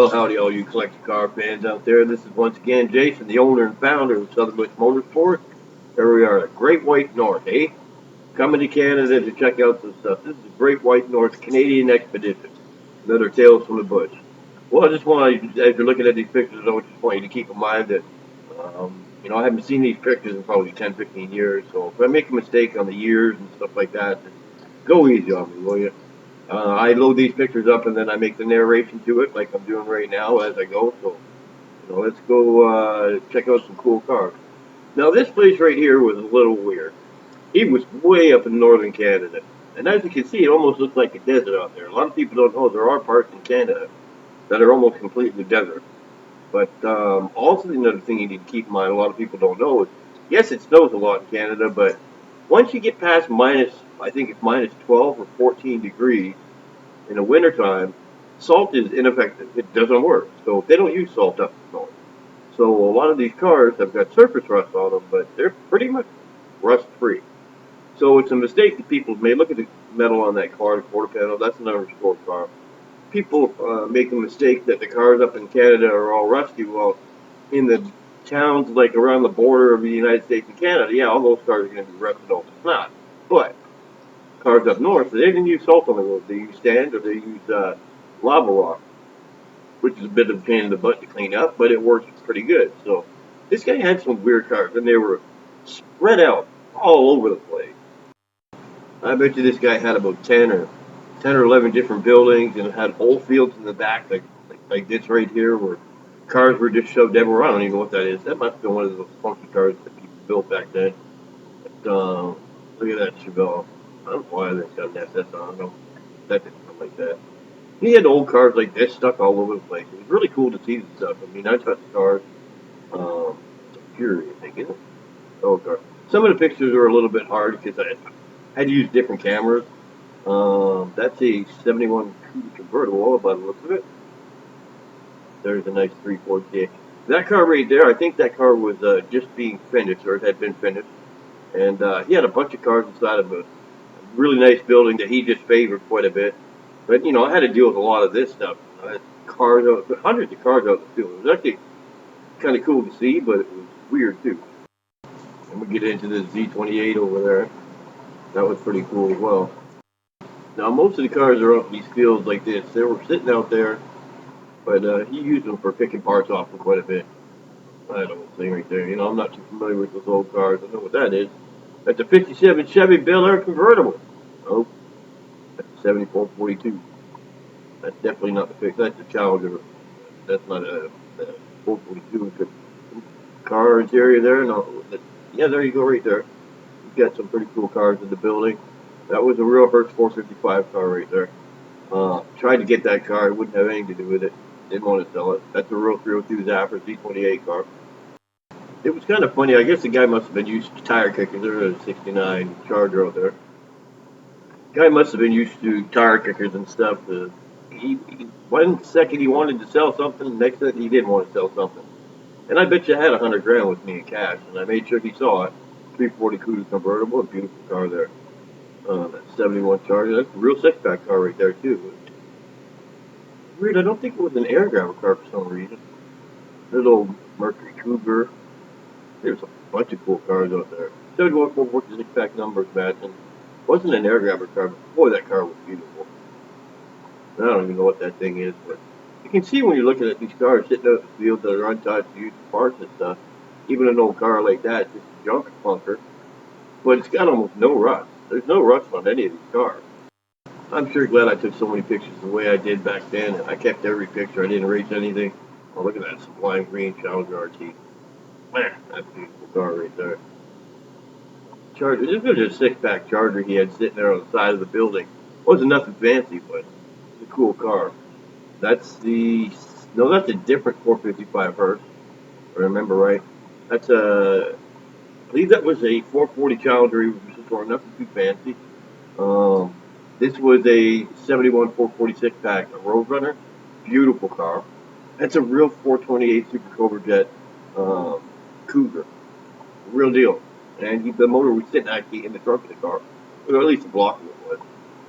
Well, howdy all you collector car fans out there. This is once again Jason, the owner and founder of Southern Motorsports. Here we are at Great White North, eh? Coming to Canada to check out some stuff. This is the Great White North Canadian Expedition. Another Tales from the Bush. Well, I just want to, as you're looking at these pictures, I just want you to keep in mind that, I haven't seen these pictures in probably 10, 15 years. So if I make a mistake on the years and stuff like that, go easy on me, will you? I load these pictures up and then I make the narration to it, like I'm doing right now as I go. So, let's go check out some cool cars. Now, this place right here was a little weird. It was way up in northern Canada, and as you can see, it almost looks like a desert out there. A lot of people don't know there are parts in Canada that are almost completely desert. But also another thing you need to keep in mind, a lot of people don't know is, yes, it snows a lot in Canada, but once you get past I think it's minus 12 or 14 degrees, in the wintertime, salt is ineffective. It doesn't work. So they don't use salt up north. So a lot of these cars have got surface rust on them, but they're pretty much rust free. So it's a mistake that people made. Look at the metal on that car, the quarter panel. That's another sport car. People make the mistake that the cars up in Canada are all rusty. Well, in the towns like around the border of the United States and Canada, yeah, all those cars are going to be rusted off. It's not. But cars up north, they didn't use salt on the road. They use sand or they use lava rock, which is a bit of a pain in the butt to clean up, but it works pretty good. So this guy had some weird cars, and they were spread out all over the place. I bet you this guy had about 10 or 11 different buildings, and it had whole fields in the back, like this right here, where cars were just shoved everywhere. I don't even know what that is. That must have been one of those funky cars that people built back then. But, look at that Chevelle. I don't know why they got an SS on. I don't know. That didn't come like that. He had old cars like this stuck all over the place. It was really cool to see the stuff. I mean, I touched the cars. It's a Fury, I think, isn't it? Old car. Some of the pictures are a little bit hard because I had to use different cameras. That's a 71 Coupe convertible by the looks of it. There's a nice 340K. That car right there, I think that car was just being finished, or it had been finished. And he had a bunch of cars inside of a really nice building that he just favored quite a bit. But, I had to deal with a lot of this stuff. Cars, hundreds of cars out in the field. It was actually kind of cool to see, but it was weird too. And we get into the Z28 over there. That was pretty cool as well. Now, most of the cars are out in these fields like this. They were sitting out there, but he used them for picking parts off for quite a bit. I don't know what thing right there. I'm not too familiar with those old cars. I know what that is. That's a 57 Chevy Bel Air convertible. Oh, that's a 7442. That's definitely not the fix. That's a Challenger. That's not a 442. Good car interior there. No, yeah, there you go right there. You've got some pretty cool cars in the building. That was a real first 455 car right there. Tried to get that car. It wouldn't have anything to do with it. Didn't want to sell it. That's a real 302 Zapper Z28 car. It was kind of funny. I guess the guy must have been used to tire kickers. There's a 69 Charger out there. Guy must have been used to tire kickers and stuff. One second he wanted to sell something, next second he didn't want to sell something. And I bet you I had $100,000 with me in cash, and I made sure he saw it. 340 Coupe convertible, a beautiful car there. That 71 Charger, that's a real six-pack car right there too. Weird, I don't think it was an air grabber car for some reason. Little Mercury Cougar. There's a bunch of cool cars out there. 71 440 six-pack numbers matching. Wasn't an air grabber car, but boy, that car was beautiful. I don't even know what that thing is, but you can see when you're looking at these cars sitting out in the field that are untouched, used parts and stuff. Even an old car like that, just a junk clunker, but it's got almost no rust. There's no rust on any of these cars. I'm sure glad I took so many pictures the way I did back then, and I kept every picture. I didn't erase anything. Oh, look at that sublime green Challenger RT. Man, that's a beautiful car right there. Charger. This was just a six-pack Charger he had sitting there on the side of the building. Wasn't nothing fancy, but it's a cool car. That's that's a different 455 Hertz. If I remember right. That's I believe that was a 440 Challenger. He was for nothing too fancy. This was a 71 446 pack, a Roadrunner. Beautiful car. That's a real 428 Super Cobra Jet Cougar. Real deal. And the motor was sitting actually in the trunk of the car. Or at least the block of it was.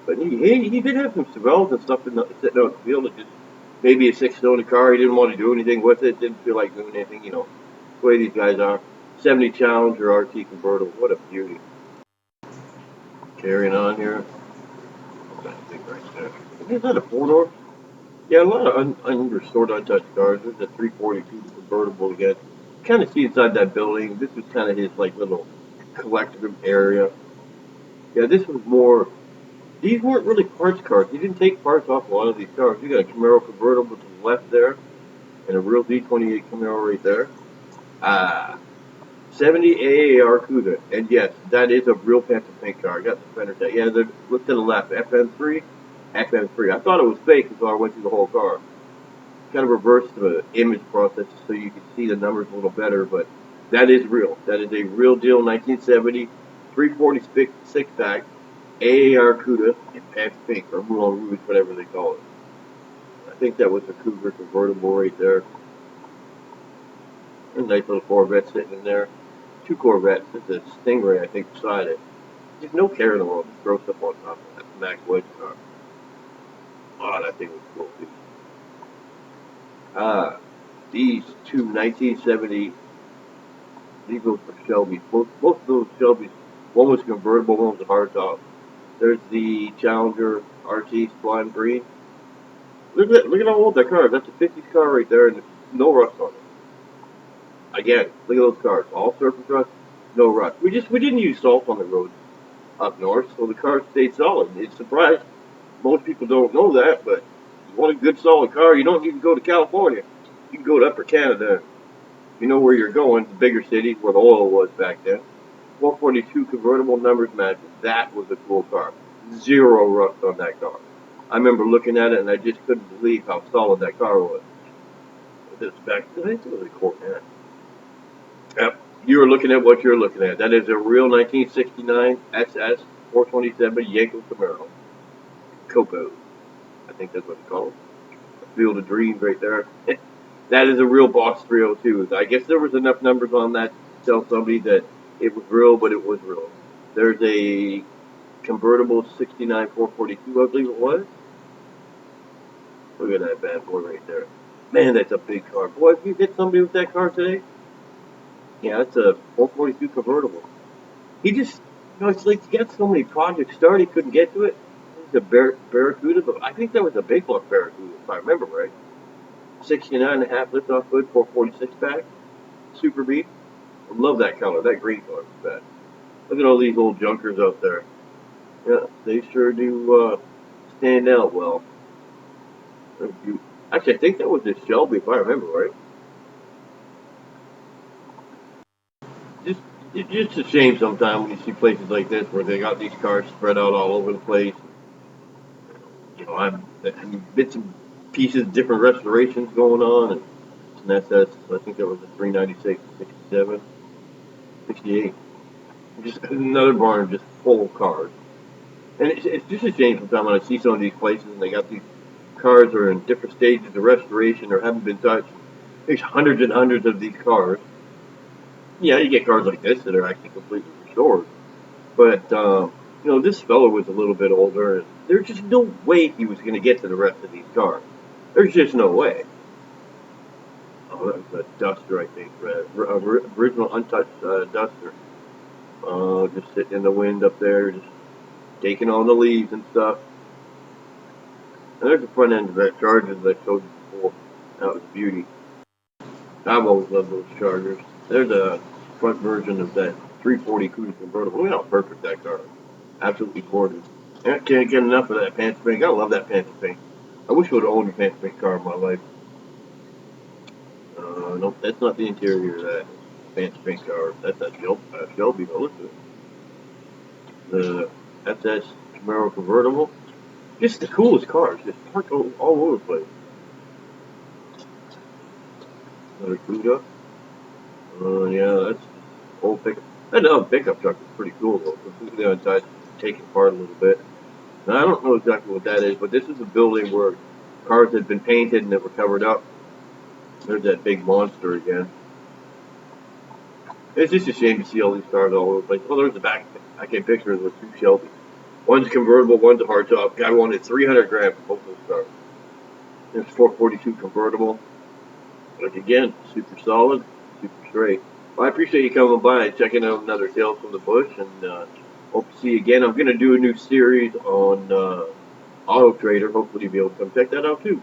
But he did have some Chevelles and stuff sitting out in the field. It just maybe a 6-cylinder car. He didn't want to do anything with it. Didn't feel like doing anything. The way these guys are. 70 Challenger RT convertible. What a beauty. Carrying on here. That thing right there. Is that a 4-door? Yeah, a lot of unrestored, untouched cars. There's a 342 convertible again. Kind of see inside that building. This was kind of his like little collective area. Yeah, this was more. These weren't really parts cars. He didn't take parts off a lot of these cars. You got a Camaro convertible to the left there, and a real D28 Camaro right there. Ah, 70 AAR CUDA. And yes, that is a real Phantom Pink car. I got the fender tag. Yeah, look to the left. FN3. FN3. I thought it was fake until I went through the whole car. Kind of reversed the image process so you can see the numbers a little better, but that is real. That is a real deal 1970 346 pack AAR CUDA in Phantom Pink, or Moulin Rouge, whatever they call it. I think that was a Cougar convertible right there. A nice little Corvette sitting in there. Two Corvettes. It's a Stingray, I think, beside it. There's no care in the world. Just throw stuff on top of that Max Wedge car. Oh, that thing was cool, too. These two 1970, these were for Shelby. Both of those Shelbys, one was convertible, one was a hardtop. There's the Challenger RT Sublime Green. Look at how old that car is. That's a 50s car right there, and there's no rust on it. Again, look at those cars. All surface rust, no rust. We didn't use salt on the roads up north, so the car stayed solid. It's surprised. Most people don't know that, but if you want a good solid car, you don't need to go to California. You can go to Upper Canada. You know where you're going, the bigger cities where the oil was back then. 442 convertible numbers matches. That was a cool car. Zero rust on that car. I remember looking at it and I just couldn't believe how solid that car was. This back, I think it was a Corvette. Yep. You were looking at what you're looking at. That is a real 1969 SS 427 Yanko Camaro. Coco. I think that's what it's called. Field of Dreams right there. That is a real Boss 302. I guess there was enough numbers on that to tell somebody that it was real, but it was real. There's a convertible 69 442, I believe it was. Look at that bad boy right there. Man, that's a big car. Boy, if you hit somebody with that car today, yeah, that's a 442 convertible. He just, it's like he got so many projects started, he couldn't get to it. It was a Barracuda, but I think that was a big block Barracuda, if I remember right. 69.5 lift-off hood, 446 pack, super beat. I love that color. That green color is bad. Look at all these old junkers out there. Yeah, they sure do stand out well. Actually, I think that was this Shelby, if I remember right. Just, it's just a shame sometimes when you see places like this where they got these cars spread out all over the place. I've bits and pieces, different restorations going on, and it's an SS. I think that was a 396, 67, 68. Just another barn just full of cars. And it's just a shame sometimes when I see some of these places and they got these cars that are in different stages of restoration or haven't been touched. There's hundreds and hundreds of these cars. Yeah, you get cars like this that are actually completely restored. But, this fellow was a little bit older, and there's just no way he was going to get to the rest of these cars. There's just no way. Oh, that was a Duster, I think. Original untouched Duster. Just sitting in the wind up there, just taking on the leaves and stuff. And there's the front end of that Charger that I showed you before. That was beauty. I've always loved those Chargers. They're the front version of that 340 Cougar convertible. Look how perfect that car is. Absolutely gorgeous. And I can't get enough of that Panther Pink. I love that Panther Pink. I wish I would have owned a Panther Pink car in my life. Nope, that's not the interior of that Panther Pink car. That's a Shelby. Look at it. The SS Camaro convertible. Just the coolest cars. Just parked all over the place. Another Cuda. Yeah, that's old pickup. That pickup truck is pretty cool though. Completely untouched, taken apart a little bit. Now I don't know exactly what that is, but this is a building where cars had been painted and they were covered up. There's that big monster again. It's just a shame to see all these cars all over the place. Oh, there's the back. I can picture it with two Shelbys. One's convertible, one's a hardtop. Guy wanted 300 grand for both those cars. It's 442 convertible. Like again, super solid, super straight. Well, I appreciate you coming by and checking out another Tales from the Bush, and hope to see you again. I'm going to do a new series on Auto Trader. Hopefully, you'll be able to come check that out too.